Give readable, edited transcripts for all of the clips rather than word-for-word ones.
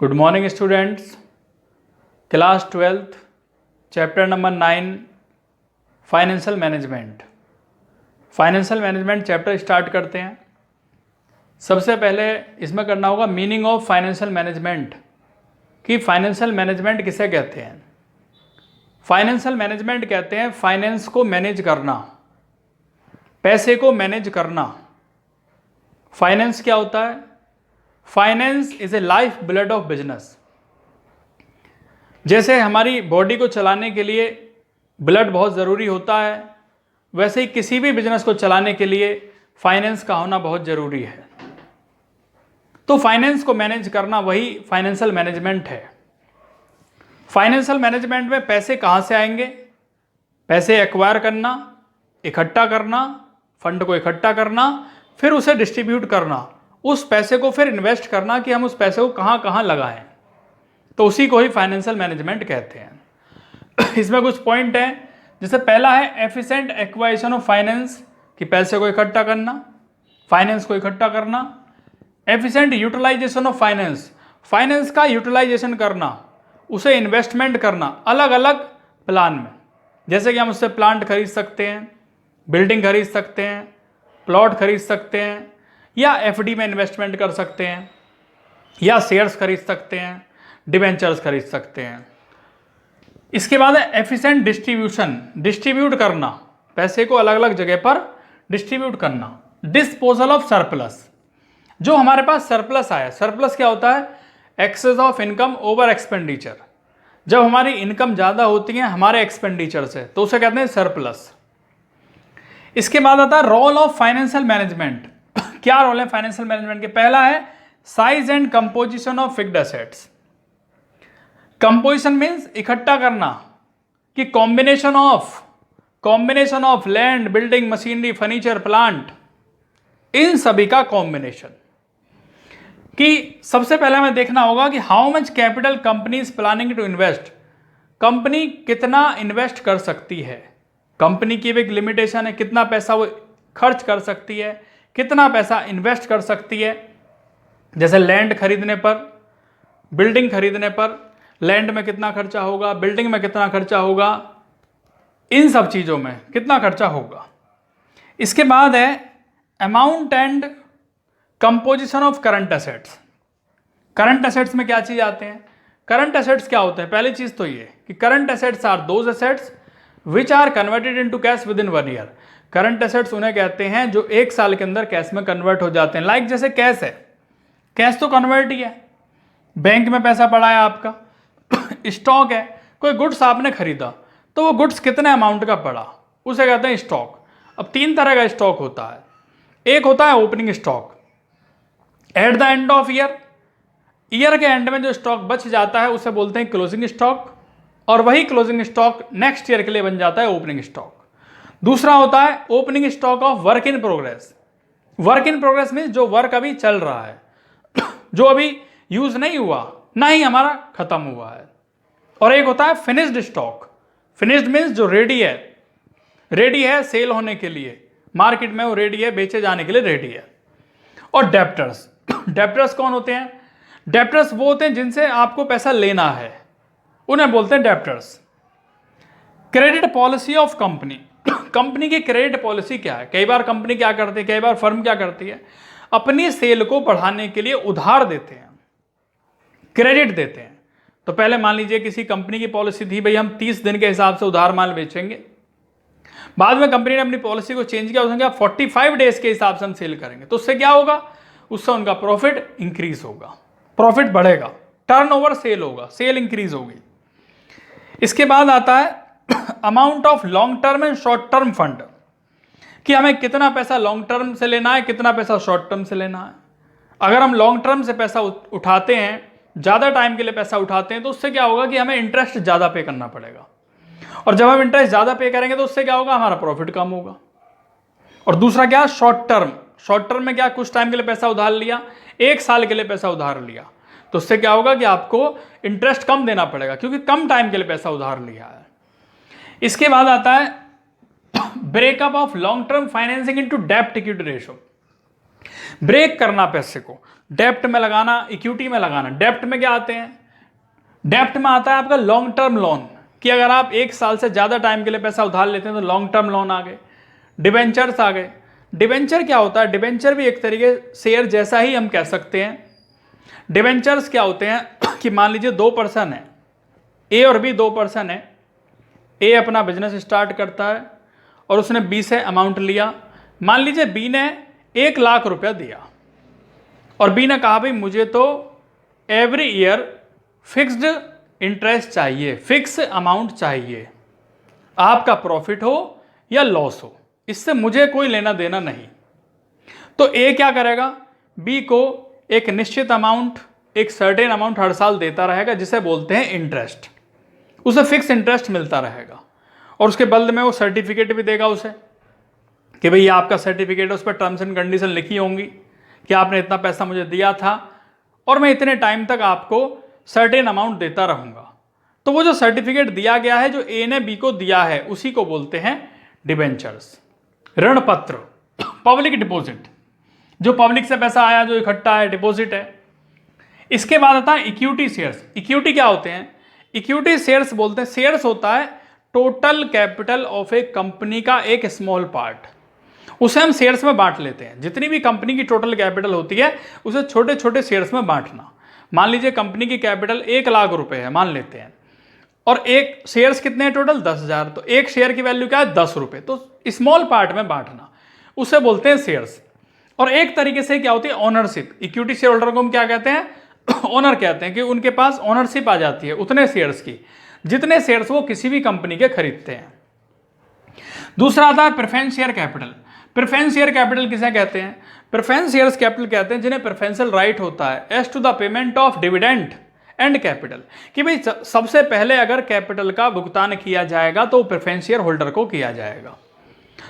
Good morning students, class 12th chapter number 9 financial management. Financial management chapter start करते हैं। सबसे पहले इसमें करना होगा मीनिंग ऑफ फाइनेंशियल मैनेजमेंट, कि फाइनेंशियल मैनेजमेंट किसे कहते हैं। फाइनेंशियल मैनेजमेंट कहते हैं फाइनेंस को मैनेज करना, पैसे को मैनेज करना। फाइनेंस क्या होता है? Finance is a life blood of business. जैसे हमारी बॉडी को चलाने के लिए ब्लड बहुत ज़रूरी होता है, वैसे ही किसी भी बिजनेस को चलाने के लिए फाइनेंस का होना बहुत ज़रूरी है। तो फाइनेंस को मैनेज करना वही फाइनेंशियल मैनेजमेंट है। फाइनेंशियल मैनेजमेंट में पैसे कहाँ से आएंगे? पैसे एक्वायर करना, इकट्ठा करना, फंड को इकट्ठा करना, फिर उसे डिस्ट्रीब्यूट करना, उस पैसे को फिर इन्वेस्ट करना कि हम उस पैसे को कहाँ कहाँ लगाएं। तो उसी को ही फाइनेंशियल मैनेजमेंट कहते हैं। इसमें कुछ पॉइंट हैं, जैसे पहला है एफिशिएंट एक्वाइजेशन ऑफ फाइनेंस, कि पैसे को इकट्ठा करना, फाइनेंस को इकट्ठा करना। Efficient utilisation of finance, finance का यूटिलाइजेशन करना, उसे इन्वेस्टमेंट करना अलग अलग प्लान में। जैसे कि हम उससे प्लांट खरीद सकते हैं, बिल्डिंग खरीद सकते हैं, प्लॉट खरीद सकते हैं, या एफडी में इन्वेस्टमेंट कर सकते हैं, या शेयर्स खरीद सकते हैं, डिबेंचर्स खरीद सकते हैं। इसके बाद है एफिशिएंट डिस्ट्रीब्यूशन, डिस्ट्रीब्यूट करना, पैसे को अलग अलग जगह पर डिस्ट्रीब्यूट करना। डिस्पोजल ऑफ सरप्लस, जो हमारे पास सरप्लस आया। सरप्लस क्या होता है? Excess of income over expenditure. जब हमारी इनकम ज़्यादा होती है हमारे एक्सपेंडिचर से, तो उसे कहते हैं सरप्लस। इसके बाद आता है रोल ऑफ फाइनेंशियल मैनेजमेंट। क्या रोल है फाइनेंशियल मैनेजमेंट के? पहला है size and composition of fixed assets. Composition means इकट्ठा करना, कि combination of land, building, machinery, furniture, plant, इन सभी का कॉम्बिनेशन। कि सबसे पहले हमें देखना होगा कि how much capital company is planning to invest. Company कितना इन्वेस्ट कर सकती है। कंपनी की भी एक लिमिटेशन है, कितना पैसा वो खर्च कर सकती है, कितना पैसा इन्वेस्ट कर सकती है। जैसे लैंड खरीदने पर, बिल्डिंग खरीदने पर, लैंड में कितना खर्चा होगा, बिल्डिंग में कितना खर्चा होगा, इन सब चीज़ों में कितना खर्चा होगा। इसके बाद है amount and composition of current assets. Current assets में क्या चीज़ आते हैं? करंट एसेट्स क्या होते हैं? पहली चीज़ तो ये कि current assets are those assets which are converted into cash within 1 year. Current assets उन्हें कहते हैं जो 1 साल के अंदर कैश में कन्वर्ट हो जाते हैं। लाइक जैसे कैश है, कैश तो कन्वर्ट ही है, बैंक में पैसा पड़ा है आपका। स्टॉक है, कोई गुड्स आपने खरीदा, तो वो गुड्स कितने अमाउंट का पड़ा, उसे कहते हैं स्टॉक। अब 3 तरह का स्टॉक होता है। एक होता है opening stock, at the end of year के एंड में जो स्टॉक बच जाता है उसे बोलते हैं क्लोजिंग स्टॉक, और वही क्लोजिंग स्टॉक नेक्स्ट ईयर के लिए बन जाता है ओपनिंग स्टॉक। दूसरा होता है opening stock of work in progress. Work in progress means जो वर्क अभी चल रहा है, जो अभी यूज नहीं हुआ, ना ही हमारा खत्म हुआ है। और एक होता है फिनिश्ड स्टॉक। फिनिश्ड मीन्स जो रेडी है सेल होने के लिए, मार्केट में वो रेडी है, बेचे जाने के लिए रेडी है। और डेप्टर्स, डेप्टर्स कौन होते हैं? डेप्टर्स वो होते हैं जिनसे आपको पैसा लेना है, उन्हें बोलते हैं debtors. Credit policy of company, company की क्रेडिट पॉलिसी क्या है? कई बार कंपनी क्या करती है, कई बार फर्म क्या करती है, अपनी सेल को बढ़ाने के लिए उधार देते हैं, क्रेडिट देते हैं। तो पहले मान लीजिए किसी कंपनी की पॉलिसी थी, भाई हम 30 दिन के हिसाब से उधार माल बेचेंगे। बाद में कंपनी ने अपनी पॉलिसी को चेंज किया, उसने कहा 45 डेज के हिसाब से हम सेल करेंगे। तो उससे क्या होगा? उससे उनका प्रॉफिट इंक्रीज होगा, प्रॉफिट बढ़ेगा, टर्नओवर सेल होगा, सेल इंक्रीज होगी। इसके बाद आता है amount of long term and short term fund, कि हमें कितना पैसा लॉन्ग टर्म से लेना है, कितना पैसा शॉर्ट टर्म से लेना है। अगर हम लॉन्ग टर्म से पैसा उठाते हैं, ज़्यादा टाइम के लिए पैसा उठाते हैं, तो उससे क्या होगा कि हमें इंटरेस्ट ज़्यादा पे करना पड़ेगा, और जब हम इंटरेस्ट ज़्यादा पे करेंगे तो उससे क्या होगा, हमारा प्रॉफिट कम होगा। और दूसरा क्या? Short term. शॉर्ट टर्म में क्या, कुछ टाइम के लिए पैसा उधार लिया, 1 साल के लिए पैसा उधार लिया, तो उससे क्या होगा कि आपको इंटरेस्ट कम देना पड़ेगा, क्योंकि कम टाइम के लिए पैसा उधार लिया है। इसके बाद आता है breakup of long term financing into डेब्ट इक्विटी रेशियो। ब्रेक करना पैसे को, डेप्ट में लगाना, इक्विटी में लगाना। डेप्ट में क्या आते हैं? डेप्ट में आता है आपका लॉन्ग टर्म लोन, कि अगर आप 1 साल से ज़्यादा टाइम के लिए पैसा उधार लेते हैं तो लॉन्ग टर्म लोन आ गए। डिबेंचर्स आ गए। डिबेंचर क्या होता है? डिबेंचर भी एक तरीके शेयर जैसा ही हम कह सकते हैं। डिबेंचर्स क्या होते हैं कि मान लीजिए 2 पर्सन है, ए और बी 2 पर्सन है। ए अपना बिजनेस स्टार्ट करता है और उसने बी से अमाउंट लिया। मान लीजिए बी ने 1 लाख रुपया दिया और बी ने कहा भाई मुझे तो एवरी ईयर फिक्स्ड इंटरेस्ट चाहिए, फिक्स अमाउंट चाहिए, आपका प्रॉफिट हो या लॉस हो, इससे मुझे कोई लेना देना नहीं। तो ए क्या करेगा? बी को एक निश्चित अमाउंट, एक सर्टेन अमाउंट हर साल देता रहेगा, जिसे बोलते हैं इंटरेस्ट। उसे फिक्स इंटरेस्ट मिलता रहेगा और उसके बदले में वो सर्टिफिकेट भी देगा उसे कि भाई ये आपका सर्टिफिकेट है, उस पर टर्म्स एंड कंडीशन लिखी होंगी कि आपने इतना पैसा मुझे दिया था और मैं इतने टाइम तक आपको सर्टेन अमाउंट देता रहूंगा। तो वो जो सर्टिफिकेट दिया गया है, जो ए ने बी को दिया है, उसी को बोलते हैं डिबेंचर्स। ऋण पत्र, पब्लिक डिपॉजिट, जो पब्लिक से पैसा आया, जो इकट्ठा है, डिपॉजिट है। इसके बाद आता है इक्विटी शेयर्स। इक्विटी क्या होते हैं? इक्विटी शेयर्स बोलते हैं, शेयर्स होता है total capital of A company का एक स्मॉल पार्ट, उसे हम शेयर्स में बांट लेते हैं। जितनी भी कंपनी की टोटल कैपिटल होती है उसे छोटे छोटे शेयर्स में बांटना। मान लीजिए कंपनी की कैपिटल 1 लाख रुपए है मान लेते हैं, और एक शेयर्स कितने हैं टोटल? 10,000। तो एक शेयर की वैल्यू क्या है? 10 रुपए। तो स्मॉल पार्ट में बांटना, उसे बोलते हैं शेयर्स। और एक तरीके से क्या होती है? ओनरशिप। इक्विटी शेयर होल्डर को हम क्या कहते हैं? ओनर कहते हैं, कि उनके पास ओनरशिप आ जाती है उतने शेयर्स की जितने शेयर्स वो किसी भी कंपनी के खरीदते हैं। दूसरा आता है preference share capital. Preference share capital किसे कहते हैं? प्रेफरेंस शेयर्स कैपिटल कहते हैं जिन्हें प्रेफरेंशियल राइट होता है as to the payment of dividend and capital, कि भाई सबसे पहले अगर कैपिटल का भुगतान किया जाएगा तो प्रेफरेंस शेयर होल्डर को किया जाएगा।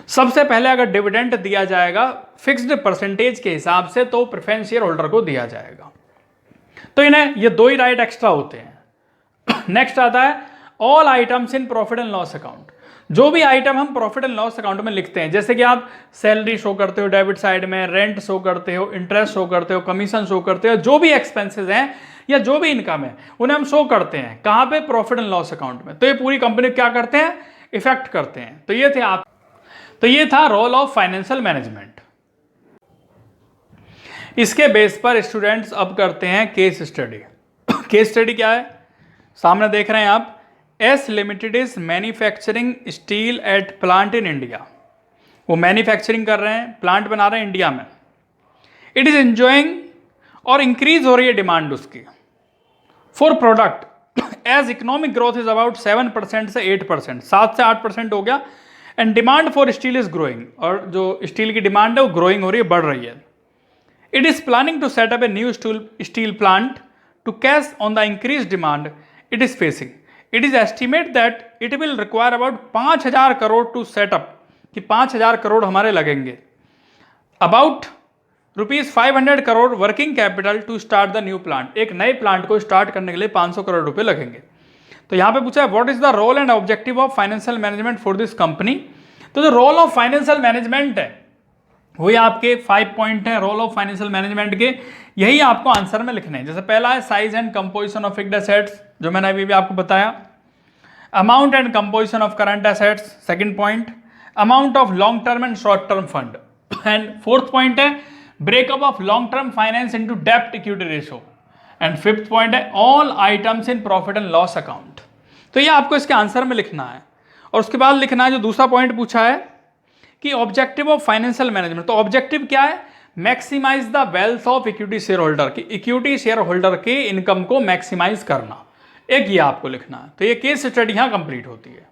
सबसे पहले अगर डिविडेंड दिया जाएगा फिक्स्ड परसेंटेज के हिसाब से तो प्रेफरेंस शेयर होल्डर को दिया जाएगा। तो इन्हें ये 2 ही राइट एक्स्ट्रा होते हैं। नेक्स्ट आता है all items in profit and loss account. जो भी आइटम हम प्रॉफिट एंड लॉस अकाउंट में लिखते हैं, जैसे कि आप सैलरी शो करते हो डेबिट साइड में, रेंट शो करते हो, इंटरेस्ट शो करते हो, कमीशन शो करते हो, जो भी एक्सपेंसेस हैं या जो भी इनकम है उन्हें हम शो करते हैं कहां पे? प्रॉफिट एंड लॉस अकाउंट में। तो ये पूरी कंपनी क्या करते हैं? इफेक्ट करते हैं। तो ये था रोल ऑफ फाइनेंशियल मैनेजमेंट। इसके बेस पर स्टूडेंट्स अब करते हैं केस स्टडी। केस स्टडी क्या है? सामने देख रहे हैं आप, S limited is manufacturing steel at plant in India. वो मैन्युफैक्चरिंग कर रहे हैं, प्लांट बना रहे हैं इंडिया में। इट इज एंजॉइंग और इंक्रीज हो रही है डिमांड उसकी for product as economic growth is about 7% से 8%, 7 से 8% हो गया। And demand for steel is growing, और जो स्टील की डिमांड है वो ग्रोइंग हो रही है, बढ़ रही है। It is planning to set up a new steel plant to cash on the increased demand it is facing. It is estimated that it will require about 5,000 crore to set up, कि 5,000 करोड़ हमारे लगेंगे। About ₹500 crore working capital to start the new plant. एक नए plant को start करने के लिए 500 करोड़ रुपए लगेंगे। तो यहाँ पे पूछा है what is the role and objective of financial management for this company. तो जो रोल ऑफ फाइनेंशियल मैनेजमेंट है वही आपके 5 पॉइंट है रोल ऑफ फाइनेंशियल मैनेजमेंट के, यही आपको आंसर में लिखने हैं। जैसे पहला है size and composition of fixed assets, जो मैंने अभी भी आपको बताया। Amount and composition of current assets, second point. Amount of long term and short term fund, and fourth point है breakup of long term finance into डेब्ट equity ratio, and fifth point है all items in profit and loss account. तो ये आपको इसके answer में लिखना है। और उसके बाद लिखना है जो दूसरा पॉइंट पूछा है कि ऑब्जेक्टिव ऑफ फाइनेंशियल मैनेजमेंट। तो ऑब्जेक्टिव क्या है? Maximise the wealth of equity share holder, की इक्विटी शेयर होल्डर की इनकम को मैक्सिमाइज करना, एक ये आपको लिखना है। तो ये केस स्टडी यहां कंप्लीट होती है।